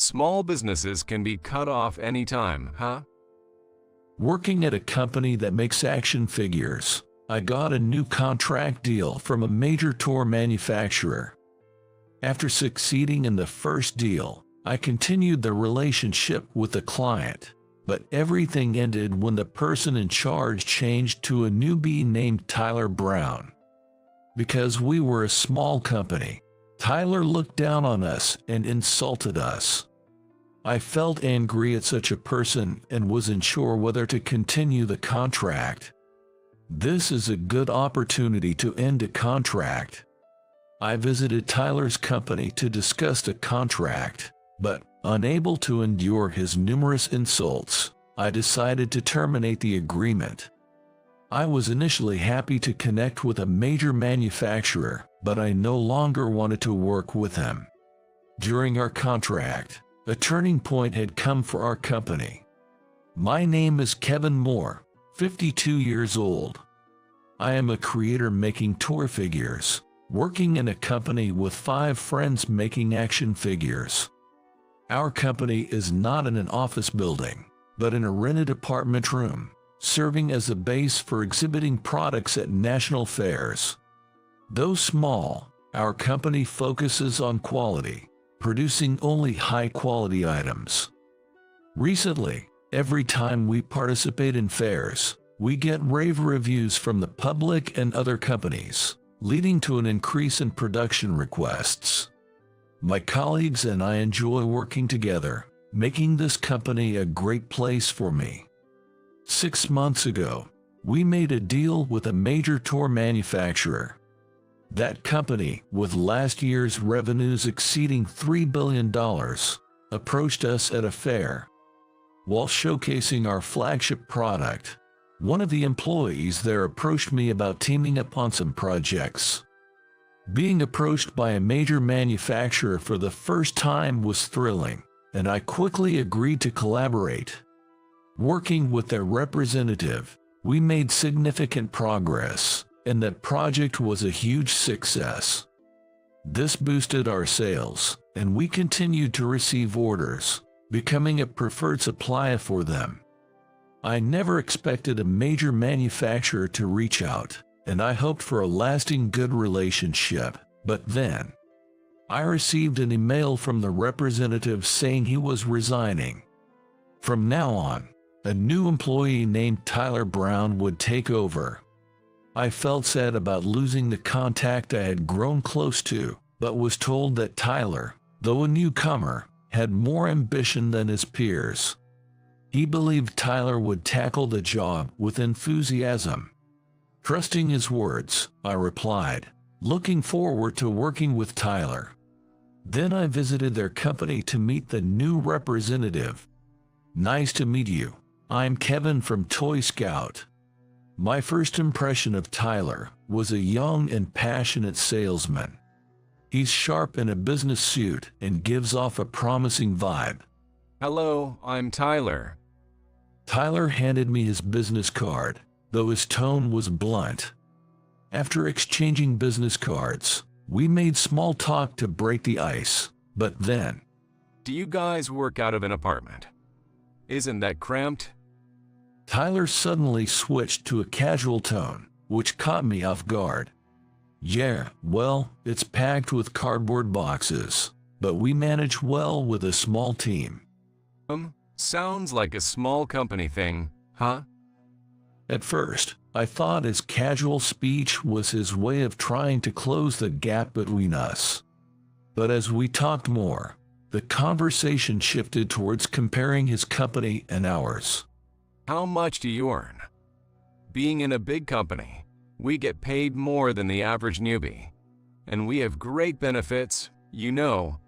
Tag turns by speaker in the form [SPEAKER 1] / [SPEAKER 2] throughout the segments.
[SPEAKER 1] Small businesses can be cut off anytime, huh?
[SPEAKER 2] Working at a company that makes action figures, I got a new contract deal from a major toy manufacturer. After succeeding in the first deal, I continued the relationship with the client, but everything ended when the person in charge changed to a newbie named Tyler Brown. Because we were a small company, Tyler looked down on us and insulted us. I felt angry at such a person and was unsure whether to continue the contract. This is a good opportunity to end a contract. I visited Tyler's company to discuss the contract, but unable to endure his numerous insults, I decided to terminate the agreement. I was initially happy to connect with a major manufacturer, but I no longer wanted to work with him. During our contract, a turning point had come for our company. My name is Kevin Moore, 52 years old. I am a creator making toy figures, working in a company with 5 friends making action figures. Our company is not in an office building, but in a rented apartment room, serving as a base for exhibiting products at national fairs. Though small, our company focuses on quality, producing only high-quality items. Recently, every time we participate in fairs, we get rave reviews from the public and other companies, leading to an increase in production requests. My colleagues and I enjoy working together, making this company a great place for me. 6 months ago, we made a deal with a major toy manufacturer. That company, with last year's revenues exceeding $3 billion, approached us at a fair. While showcasing our flagship product, one of the employees there approached me about teaming up on some projects. Being approached by a major manufacturer for the first time was thrilling, and I quickly agreed to collaborate. Working with their representative, we made significant progress, and that project was a huge success. This boosted our sales, and we continued to receive orders, becoming a preferred supplier for them. I never expected a major manufacturer to reach out, and I hoped for a lasting good relationship, but then I received an email from the representative saying he was resigning. From now on, a new employee named Tyler Brown would take over. I felt sad about losing the contact I had grown close to, but was told that Tyler, though a newcomer, had more ambition than his peers. He believed Tyler would tackle the job with enthusiasm. Trusting his words, I replied, looking forward to working with Tyler. Then I visited their company to meet the new representative. Nice to meet you. I'm Kevin from Toy Scout. My first impression of Tyler was a young and passionate salesman. He's sharp in a business suit and gives off a promising vibe.
[SPEAKER 1] Hello, I'm Tyler.
[SPEAKER 2] Tyler handed me his business card, though his tone was blunt. After exchanging business cards, we made small talk to break the ice, but then,
[SPEAKER 1] Do you guys work out of an apartment? Isn't that cramped?
[SPEAKER 2] Tyler suddenly switched to a casual tone, which caught me off guard. Yeah, well, it's packed with cardboard boxes, but we manage well with a small team.
[SPEAKER 1] Sounds like a small company thing, huh?
[SPEAKER 2] At first, I thought his casual speech was his way of trying to close the gap between us. But as we talked more, the conversation shifted towards comparing his company and ours.
[SPEAKER 1] How much do you earn? Being in a big company, we get paid more than the average newbie. And we have great benefits, you know.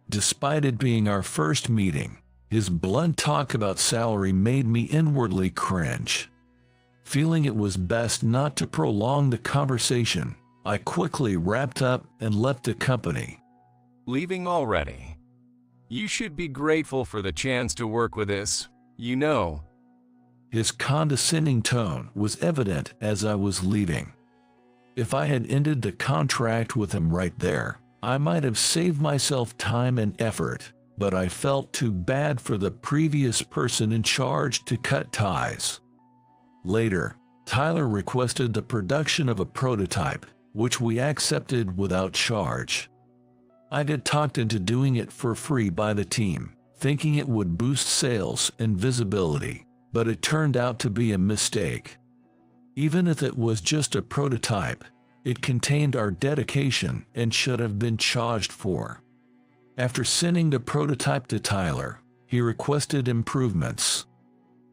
[SPEAKER 2] Despite it being our first meeting, his blunt talk about salary made me inwardly cringe. Feeling it was best not to prolong the conversation, I quickly wrapped up and left the company.
[SPEAKER 1] Leaving already? You should be grateful for the chance to work with us, you know.
[SPEAKER 2] His condescending tone was evident as I was leaving. If I had ended the contract with him right there, I might have saved myself time and effort, but I felt too bad for the previous person in charge to cut ties. Later, Tyler requested the production of a prototype, which we accepted without charge. I got talked into doing it for free by the team, thinking it would boost sales and visibility, but it turned out to be a mistake. Even if it was just a prototype, it contained our dedication and should have been charged for. After sending the prototype to Tyler, he requested improvements.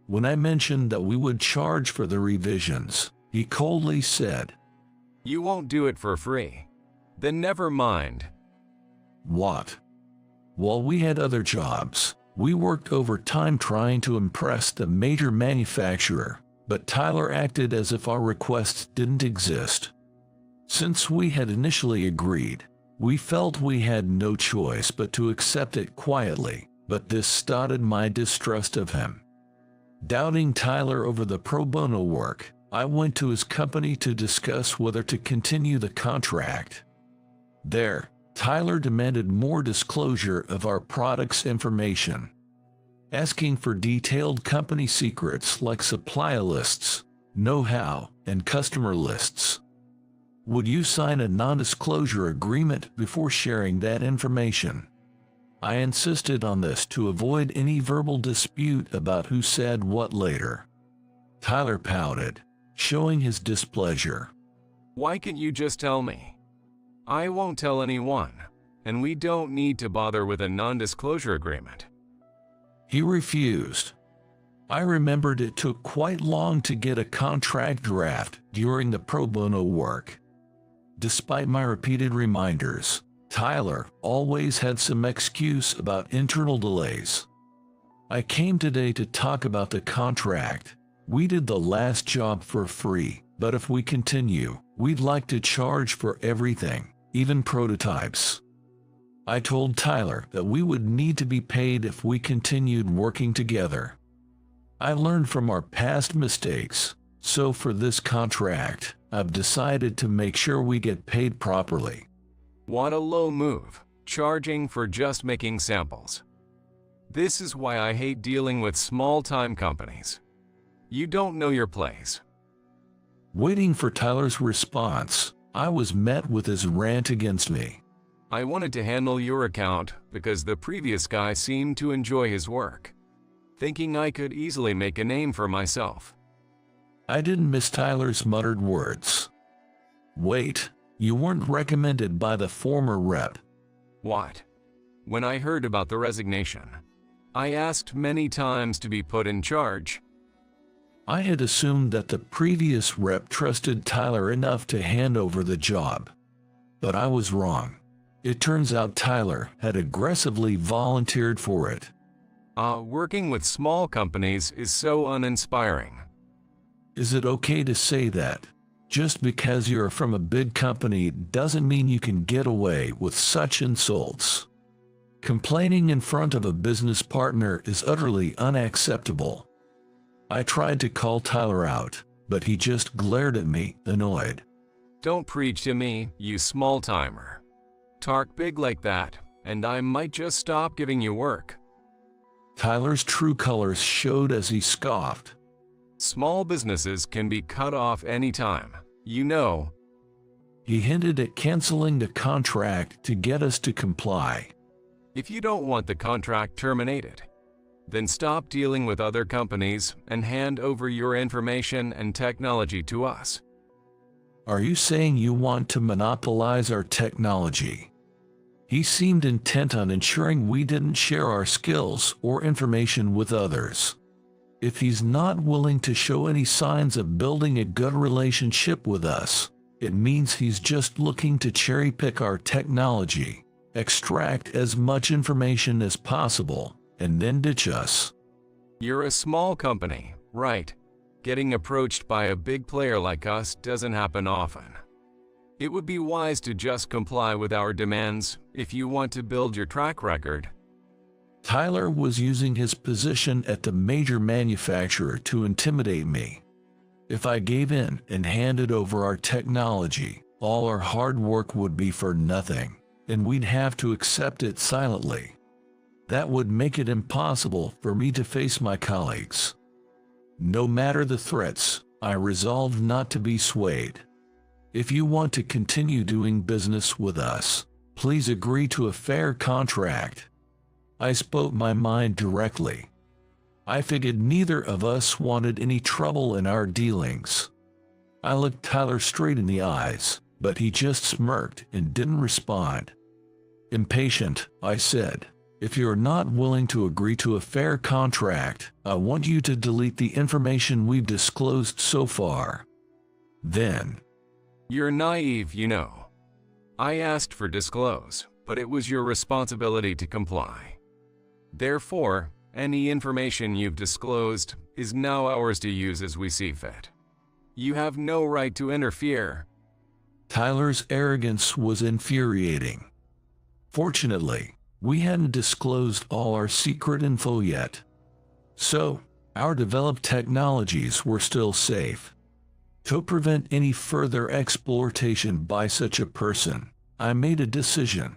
[SPEAKER 2] When I mentioned that we would charge for the revisions, he coldly said,
[SPEAKER 1] "You won't do it for free. Then never mind."
[SPEAKER 2] What? While we had other jobs, we worked overtime trying to impress the major manufacturer, but Tyler acted as if our requests didn't exist. Since we had initially agreed, we felt we had no choice but to accept it quietly, but this started my distrust of him. Doubting Tyler over the pro bono work, I went to his company to discuss whether to continue the contract. There, Tyler demanded more disclosure of our product's information, asking for detailed company secrets like supplier lists, know-how, and customer lists. Would you sign a non-disclosure agreement before sharing that information? I insisted on this to avoid any verbal dispute about who said what later. Tyler pouted, showing his displeasure.
[SPEAKER 1] "Why can't you just tell me? I won't tell anyone, and we don't need to bother with a non-disclosure agreement."
[SPEAKER 2] He refused. I remembered it took quite long to get a contract draft during the pro bono work. Despite my repeated reminders, Tyler always had some excuse about internal delays. I came today to talk about the contract. We did the last job for free, but if we continue, we'd like to charge for everything, even prototypes. I told Tyler that we would need to be paid if we continued working together. I learned from our past mistakes, so for this contract, I've decided to make sure we get paid properly.
[SPEAKER 1] What a low move, charging for just making samples. This is why I hate dealing with small-time companies. You don't know your place.
[SPEAKER 2] Waiting for Tyler's response, I was met with his rant against me.
[SPEAKER 1] I wanted to handle your account because the previous guy seemed to enjoy his work, thinking I could easily make a name for myself.
[SPEAKER 2] I didn't miss Tyler's muttered words. Wait, you weren't recommended by the former rep.
[SPEAKER 1] What? When I heard about the resignation, I asked many times to be put in charge.
[SPEAKER 2] I had assumed that the previous rep trusted Tyler enough to hand over the job. But I was wrong. It turns out Tyler had aggressively volunteered for it.
[SPEAKER 1] Working with small companies is so uninspiring.
[SPEAKER 2] Is it okay to say that? Just because you're from a big company doesn't mean you can get away with such insults. Complaining in front of a business partner is utterly unacceptable. I tried to call Tyler out, but he just glared at me, annoyed.
[SPEAKER 1] Don't preach to me, you small-timer. Talk big like that, and I might just stop giving you work.
[SPEAKER 2] Tyler's true colors showed as he scoffed.
[SPEAKER 1] Small businesses can be cut off anytime, you know.
[SPEAKER 2] He hinted at canceling the contract to get us to comply.
[SPEAKER 1] If you don't want the contract terminated, then stop dealing with other companies and hand over your information and technology to us.
[SPEAKER 2] Are you saying you want to monopolize our technology? He seemed intent on ensuring we didn't share our skills or information with others. If he's not willing to show any signs of building a good relationship with us, it means he's just looking to cherry-pick our technology, extract as much information as possible, and then ditch us.
[SPEAKER 1] You're a small company, right? Getting approached by a big player like us doesn't happen often. It would be wise to just comply with our demands if you want to build your track record.
[SPEAKER 2] Tyler was using his position at the major manufacturer to intimidate me. If I gave in and handed over our technology, all our hard work would be for nothing, and we'd have to accept it silently. That would make it impossible for me to face my colleagues. No matter the threats, I resolved not to be swayed. If you want to continue doing business with us, please agree to a fair contract. I spoke my mind directly. I figured neither of us wanted any trouble in our dealings. I looked Tyler straight in the eyes, but he just smirked and didn't respond. Impatient, I said, "If you're not willing to agree to a fair contract, I want you to delete the information we've disclosed so far." Then,
[SPEAKER 1] You're naive, you know. I asked for disclose, but it was your responsibility to comply. Therefore, any information you've disclosed is now ours to use as we see fit. You have no right to interfere.
[SPEAKER 2] Tyler's arrogance was infuriating. Fortunately, we hadn't disclosed all our secret info yet. So, our developed technologies were still safe. To prevent any further exploitation by such a person, I made a decision.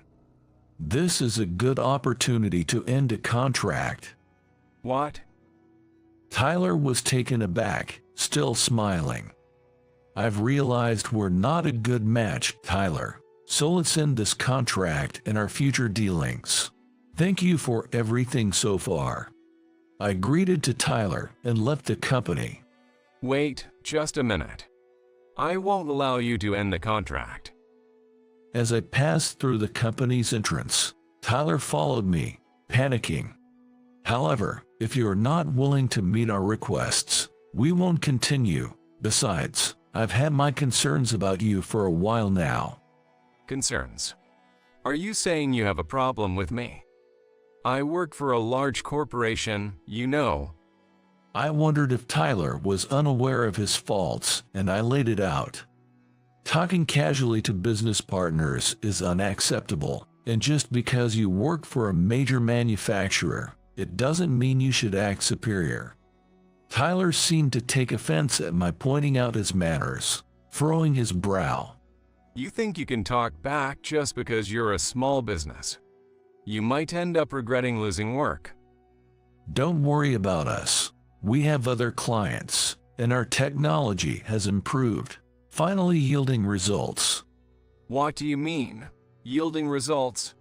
[SPEAKER 2] This is a good opportunity to end a contract.
[SPEAKER 1] What?
[SPEAKER 2] Tyler was taken aback, still smiling. I've realized we're not a good match, Tyler, so let's end this contract and our future dealings. Thank you for everything so far. I greeted to Tyler and left the company.
[SPEAKER 1] Wait, just a minute. I won't allow you to end the contract.
[SPEAKER 2] As I passed through the company's entrance, Tyler followed me, panicking. However, if you're not willing to meet our requests, we won't continue. Besides, I've had my concerns about you for a while now.
[SPEAKER 1] Concerns? Are you saying you have a problem with me? I work for a large corporation, you know.
[SPEAKER 2] I wondered if Tyler was unaware of his faults, and I laid it out. Talking casually to business partners is unacceptable, and just because you work for a major manufacturer, it doesn't mean you should act superior. Tyler seemed to take offense at my pointing out his manners, furrowing his brow.
[SPEAKER 1] You think you can talk back just because you're a small business. You might end up regretting losing work.
[SPEAKER 2] Don't worry about us. We have other clients, and our technology has improved, finally yielding results.
[SPEAKER 1] What do you mean, yielding results?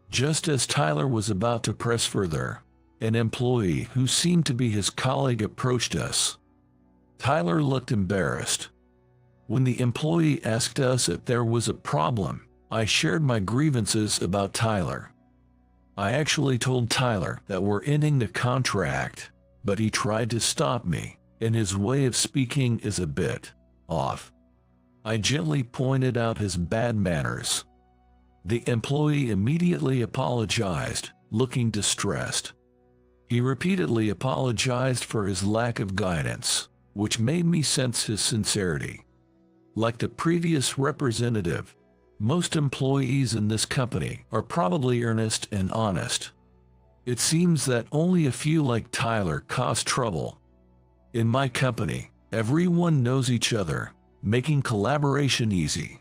[SPEAKER 2] Just as Tyler was about to press further, an employee who seemed to be his colleague approached us. Tyler looked embarrassed. When the employee asked us if there was a problem, I shared my grievances about Tyler. I actually told Tyler that we're ending the contract, but he tried to stop me, and his way of speaking is a bit off. I gently pointed out his bad manners. The employee immediately apologized, looking distressed. He repeatedly apologized for his lack of guidance, which made me sense his sincerity. Like the previous representative, most employees in this company are probably earnest and honest. It seems that only a few like Tyler cause trouble. In my company, everyone knows each other, making collaboration easy.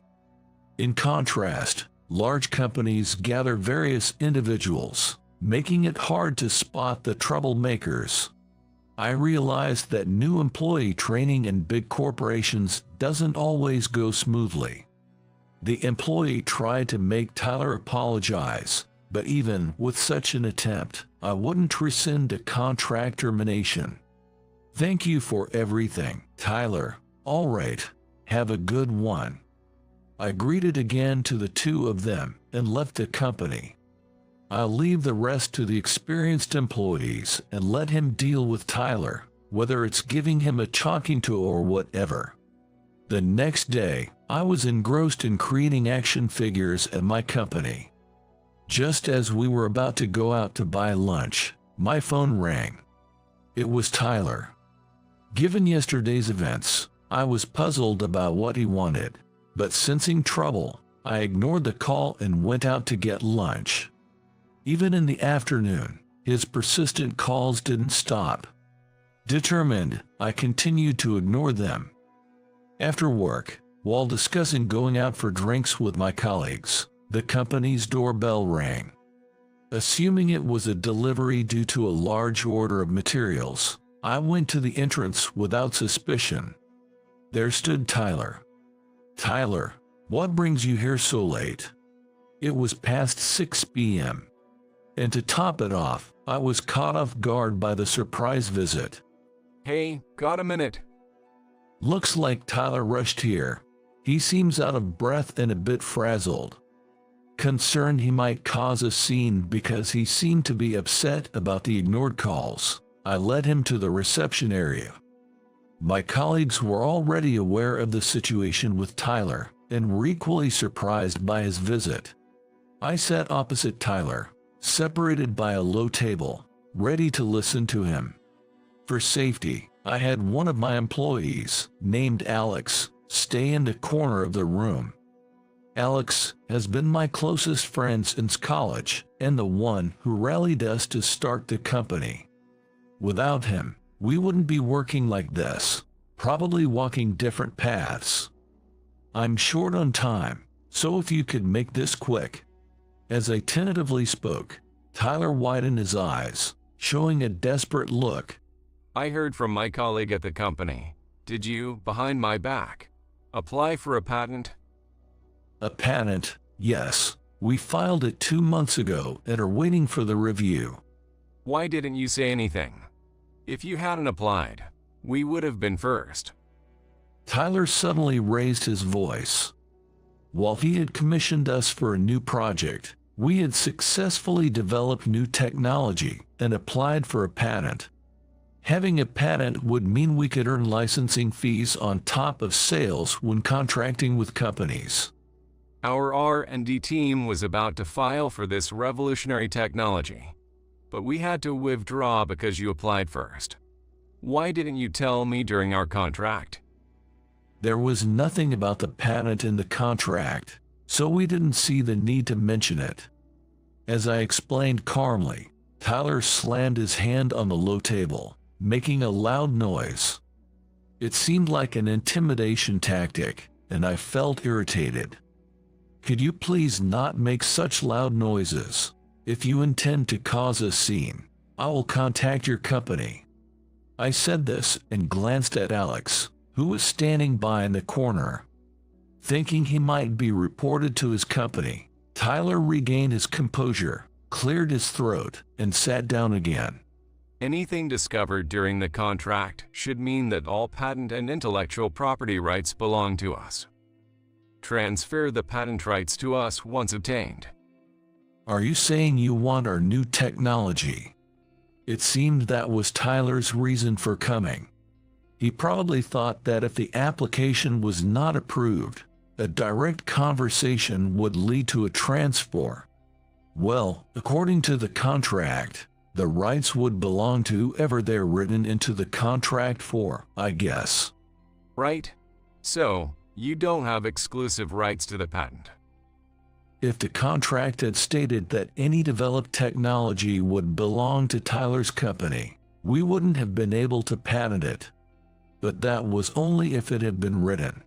[SPEAKER 2] In contrast, large companies gather various individuals, making it hard to spot the troublemakers. I realized that new employee training in big corporations doesn't always go smoothly. The employee tried to make Tyler apologize, but even with such an attempt, I wouldn't rescind a contract termination. Thank you for everything, Tyler. All right, have a good one. I greeted again to the two of them and left the company. I'll leave the rest to the experienced employees and let him deal with Tyler, whether it's giving him a talking to or whatever. The next day, I was engrossed in creating action figures at my company. Just as we were about to go out to buy lunch, my phone rang. It was Tyler. Given yesterday's events, I was puzzled about what he wanted, but sensing trouble, I ignored the call and went out to get lunch. Even in the afternoon, his persistent calls didn't stop. Determined, I continued to ignore them. After work, while discussing going out for drinks with my colleagues, the company's doorbell rang. Assuming it was a delivery due to a large order of materials, I went to the entrance without suspicion. There stood Tyler. "Tyler, what brings you here so late?" It was past 6 p.m. And to top it off, I was caught off guard by the surprise visit.
[SPEAKER 1] Hey, got a minute?
[SPEAKER 2] Looks like Tyler rushed here. He seems out of breath and a bit frazzled. Concerned he might cause a scene because he seemed to be upset about the ignored calls, I led him to the reception area. My colleagues were already aware of the situation with Tyler and were equally surprised by his visit. I sat opposite Tyler, separated by a low table, ready to listen to him. For safety, I had one of my employees, named Alex, stay in the corner of the room. Alex has been my closest friend since college and the one who rallied us to start the company. Without him, we wouldn't be working like this, probably walking different paths. I'm short on time, so if you could make this quick. As I tentatively spoke, Tyler widened his eyes, showing a desperate look.
[SPEAKER 1] I heard from my colleague at the company. Did you, behind my back, apply for a patent?
[SPEAKER 2] A patent, yes. We filed it 2 months ago and are waiting for the review.
[SPEAKER 1] Why didn't you say anything? If you hadn't applied, we would have been first.
[SPEAKER 2] Tyler suddenly raised his voice. While he had commissioned us for a new project, we had successfully developed new technology and applied for a patent. Having a patent would mean we could earn licensing fees on top of sales when contracting with companies.
[SPEAKER 1] Our R&D team was about to file for this revolutionary technology, but we had to withdraw because you applied first. Why didn't you tell me during our contract?
[SPEAKER 2] There was nothing about the patent in the contract, so we didn't see the need to mention it. As I explained calmly, Tyler slammed his hand on the low table, making a loud noise. It seemed like an intimidation tactic, and I felt irritated. Could you please not make such loud noises? If you intend to cause a scene, I will contact your company. I said this and glanced at Alex, who was standing by in the corner. Thinking he might be reported to his company, Tyler regained his composure, cleared his throat, and sat down again.
[SPEAKER 1] Anything discovered during the contract should mean that all patent and intellectual property rights belong to us. Transfer the patent rights to us once obtained.
[SPEAKER 2] Are you saying you want our new technology? It seemed that was Tyler's reason for coming. He probably thought that if the application was not approved, a direct conversation would lead to a transfer. Well, according to the contract, the rights would belong to whoever they're written into the contract for, I guess.
[SPEAKER 1] Right? So, you don't have exclusive rights to the patent.
[SPEAKER 2] If the contract had stated that any developed technology would belong to Tyler's company, we wouldn't have been able to patent it. But that was only if it had been written.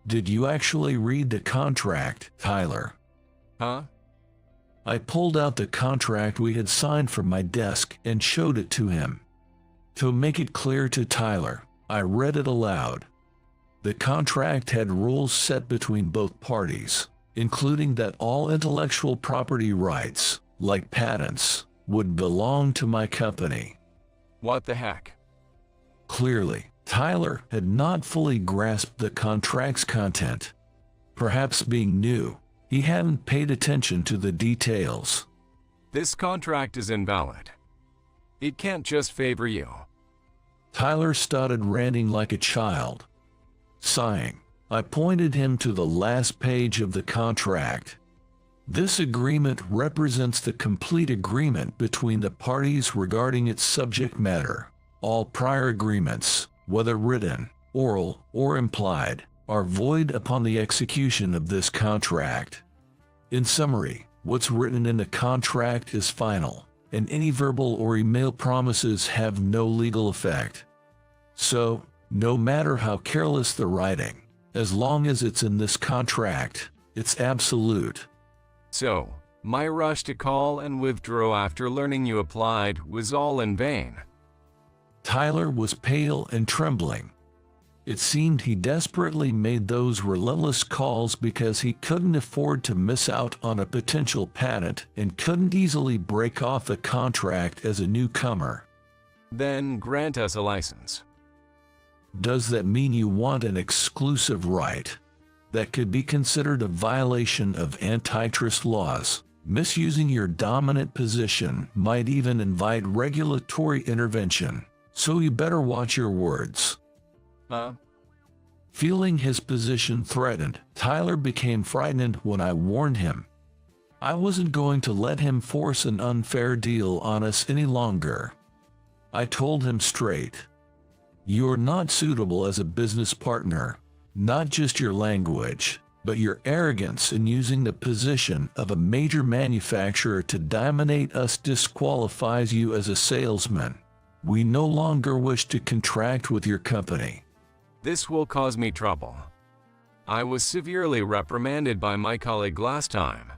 [SPEAKER 2] Did you actually read the contract, Tyler?
[SPEAKER 1] Huh?
[SPEAKER 2] I pulled out the contract we had signed from my desk and showed it to him. To make it clear to Tyler, I read it aloud. The contract had rules set between both parties, including that all intellectual property rights, like patents, would belong to my company.
[SPEAKER 1] What the heck?
[SPEAKER 2] Clearly, Tyler had not fully grasped the contract's content. Perhaps being new, he hadn't paid attention to the details.
[SPEAKER 1] This contract is invalid. It can't just favor you.
[SPEAKER 2] Tyler started ranting like a child. Sighing, I pointed him to the last page of the contract. This agreement represents the complete agreement between the parties regarding its subject matter. All prior agreements, whether written, oral, or implied, are void upon the execution of this contract. In summary, what's written in the contract is final, and any verbal or email promises have no legal effect. So, no matter how careless the writing, as long as it's in this contract, it's absolute.
[SPEAKER 1] So, My rush to call and withdraw after learning you applied was all in vain.
[SPEAKER 2] Tyler was pale and trembling. It seemed he desperately made those relentless calls because he couldn't afford to miss out on a potential patent and couldn't easily break off a contract as a newcomer.
[SPEAKER 1] Then grant us a license.
[SPEAKER 2] Does that mean you want an exclusive right? That could be considered a violation of antitrust laws. Misusing your dominant position might even invite regulatory intervention, so you better watch your words. Feeling his position threatened, Tyler became frightened when I warned him. I wasn't going to let him force an unfair deal on us any longer. I told him straight. You're not suitable as a business partner, not just your language, but your arrogance in using the position of a major manufacturer to dominate us disqualifies you as a salesman. We no longer wish to contract with your company.
[SPEAKER 1] This will cause me trouble. I was severely reprimanded by my colleague last time,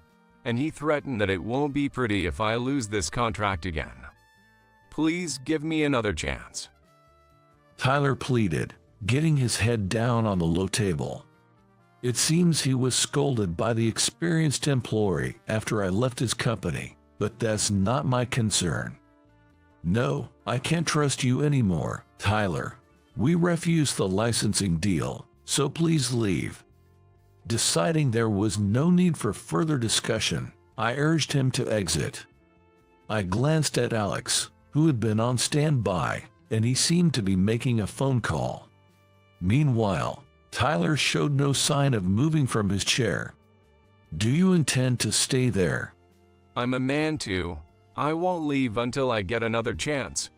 [SPEAKER 1] and he threatened that it won't be pretty if I lose this contract again. Please give me another chance.
[SPEAKER 2] Tyler pleaded, getting his head down on the low table. It seems he was scolded by the experienced employee after I left his company, but that's not my concern. No, I can't trust you anymore, Tyler. We refused the licensing deal, so please leave. Deciding there was no need for further discussion, I urged him to exit. I glanced at Alex, who had been on standby, and he seemed to be making a phone call. Meanwhile, Tyler showed no sign of moving from his chair. Do you intend to stay there?
[SPEAKER 1] I'm a man too. I won't leave until I get another chance.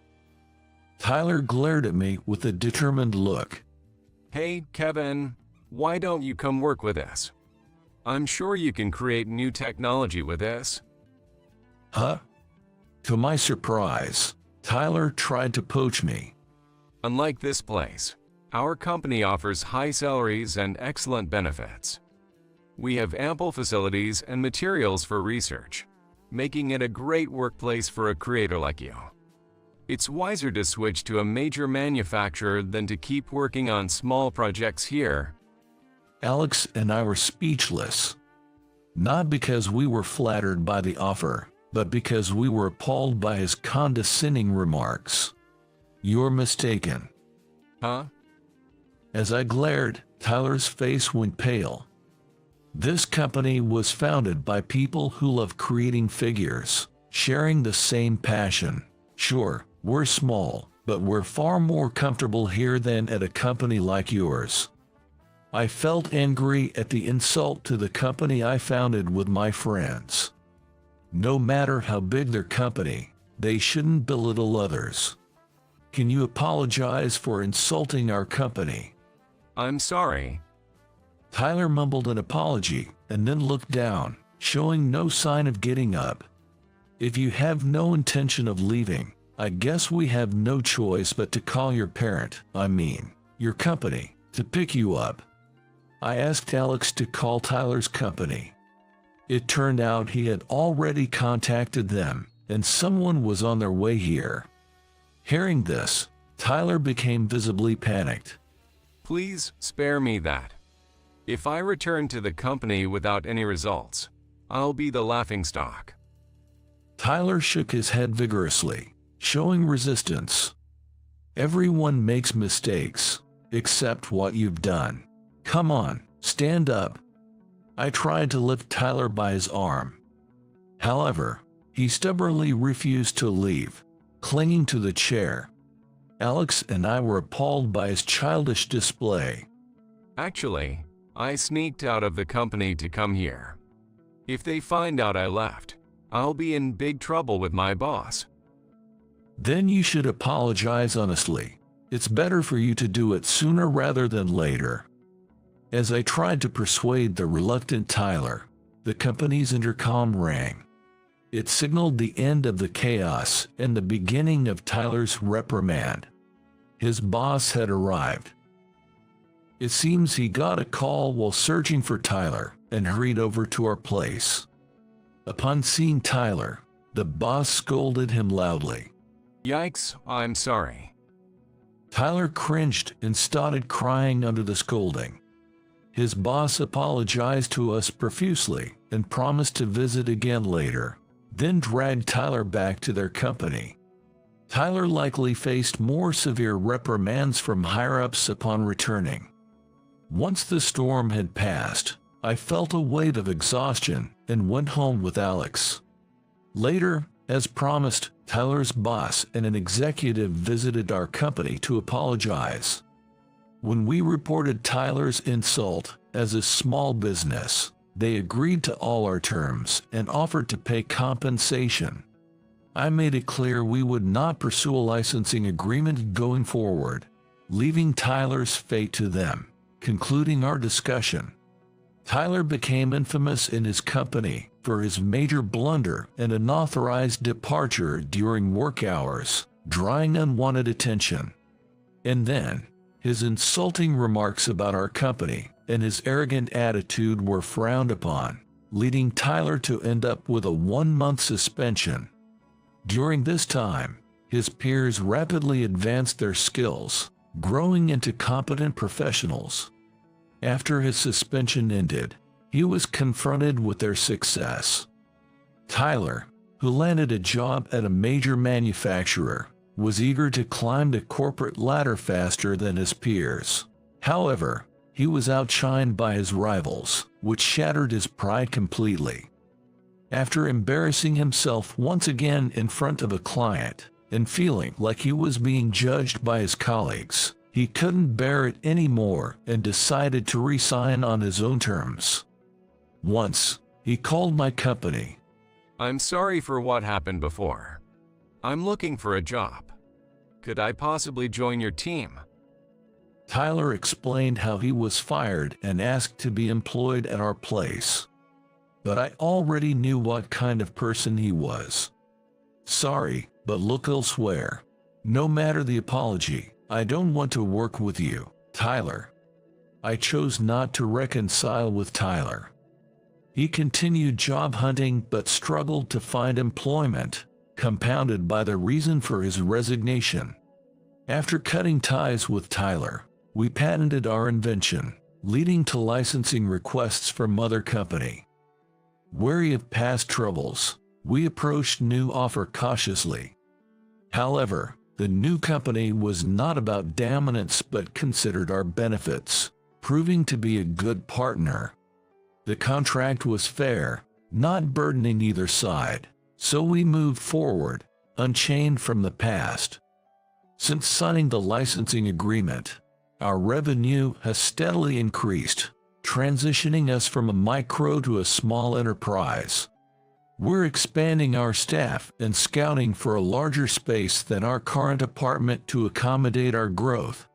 [SPEAKER 2] Tyler glared at me with a determined look.
[SPEAKER 1] Hey, Kevin, why don't you come work with us? I'm sure you can create new technology with this.
[SPEAKER 2] Huh? To my surprise, Tyler tried to poach me.
[SPEAKER 1] Unlike this place, our company offers high salaries and excellent benefits. We have ample facilities and materials for research, making it a great workplace for a creator like you. It's wiser to switch to a major manufacturer than to keep working on small projects here.
[SPEAKER 2] Alex and I were speechless. Not because we were flattered by the offer, but because we were appalled by his condescending remarks. You're mistaken.
[SPEAKER 1] Huh?
[SPEAKER 2] As I glared, Tyler's face went pale. This company was founded by people who love creating figures, sharing the same passion. Sure, we're small, but we're far more comfortable here than at a company like yours. I felt angry at the insult to the company I founded with my friends. No matter how big their company, they shouldn't belittle others. Can you apologize for insulting our company?
[SPEAKER 1] I'm sorry.
[SPEAKER 2] Tyler mumbled an apology and then looked down, showing no sign of getting up. If you have no intention of leaving, I guess we have no choice but to call your parent, your company, to pick you up. I asked Alex to call Tyler's company. It turned out he had already contacted them, and someone was on their way here. Hearing this, Tyler became visibly panicked.
[SPEAKER 1] Please spare me that. If I return to the company without any results, I'll be the laughingstock.
[SPEAKER 2] Tyler shook his head vigorously, showing resistance. Everyone makes mistakes, except what you've done. Come on, stand up. I tried to lift Tyler by his arm. However, he stubbornly refused to leave, clinging to the chair. Alex and I were appalled by his childish display.
[SPEAKER 1] Actually, I sneaked out of the company to come here. If they find out I left, I'll be in big trouble with my boss.
[SPEAKER 2] Then you should apologize honestly. It's better for you to do it sooner rather than later. As I tried to persuade the reluctant Tyler, the company's intercom rang. It signaled the end of the chaos and the beginning of Tyler's reprimand. His boss had arrived. It seems he got a call while searching for Tyler and hurried over to our place. Upon seeing Tyler, the boss scolded him loudly.
[SPEAKER 1] Yikes, I'm sorry.
[SPEAKER 2] Tyler cringed and started crying under the scolding. His boss apologized to us profusely and promised to visit again later, then dragged Tyler back to their company. Tyler likely faced more severe reprimands from higher-ups upon returning. Once the storm had passed, I felt a weight of exhaustion and went home with Alex. Later, as promised, Tyler's boss and an executive visited our company to apologize. When we reported Tyler's insult as a small business, they agreed to all our terms and offered to pay compensation. I made it clear we would not pursue a licensing agreement going forward, leaving Tyler's fate to them. Concluding our discussion, Tyler became infamous in his company for his major blunder and unauthorized departure during work hours, drawing unwanted attention. And then, his insulting remarks about our company and his arrogant attitude were frowned upon, leading Tyler to end up with a 1-month suspension. During this time, his peers rapidly advanced their skills, growing into competent professionals. After his suspension ended, he was confronted with their success. Tyler, who landed a job at a major manufacturer, was eager to climb the corporate ladder faster than his peers. However, he was outshined by his rivals, which shattered his pride completely. After embarrassing himself once again in front of a client and feeling like he was being judged by his colleagues, he couldn't bear it anymore and decided to resign on his own terms. Once, he called my company.
[SPEAKER 1] I'm sorry for what happened before. I'm looking for a job. Could I possibly join your team?
[SPEAKER 2] Tyler explained how he was fired and asked to be employed at our place. But I already knew what kind of person he was. Sorry, but look elsewhere. No matter the apology, I don't want to work with you, Tyler. I chose not to reconcile with Tyler. He continued job hunting but struggled to find employment, compounded by the reason for his resignation. After cutting ties with Tyler, we patented our invention, leading to licensing requests from mother company. Wary of past troubles, we approached new offer cautiously. However, the new company was not about dominance but considered our benefits, proving to be a good partner. The contract was fair, not burdening either side, so we moved forward, unchained from the past. Since signing the licensing agreement, our revenue has steadily increased, transitioning us from a micro to a small enterprise. We're expanding our staff and scouting for a larger space than our current apartment to accommodate our growth.